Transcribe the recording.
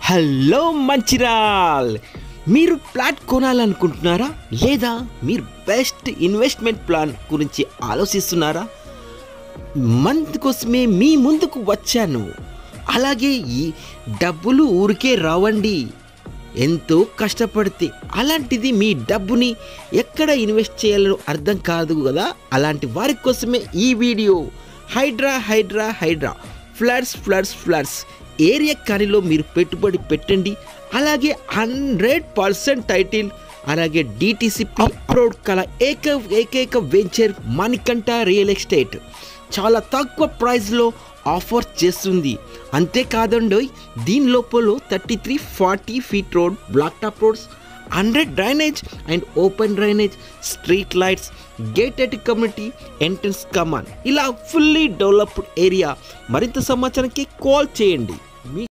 Hello Mancherial, మీరు plot కొనాలనుకుంటున్నారా లేదా మీరు బెస్ట్ ఇన్వెస్ట్మెంట్ ప్లాన్ గురించి ఆలోచిస్తున్నారా? మంత్ కోసమే మీ ముందుకు వచ్చాను. అలాగే ఈ డబ్బులు ఊరికే రావండి, ఎంతో కష్టపడితే. అలాంటిది మీ డబ్బుని ఎక్కడ ఇన్వెస్ట్ చేయాలో అర్థం కాదు కదా, అలాంటి వారి కోసమే ఈ వీడియో. హైడ్రా ఫ్లడ్స్ ఏరియా కానిలో మీరు పెట్టుబడి పెట్టండి. అలాగే 100% టైటిల్, అలాగే DTC అప్రోడ్ కల ఏకైక వెంచర్ మణికంఠ రియల్ ఎస్టేట్ చాలా తక్కువ ప్రైస్లో ఆఫర్ చేస్తుంది. అంతేకాదండి, దీని లోపల 33-40 feet road, black top roads, 100 drainage and open drainage, street lights, gated community, entrance కమాన్, ఇలా ఫుల్లీ డెవలప్డ్ ఏరియా. మరింత సమాచారానికి కాల్ చేయండి.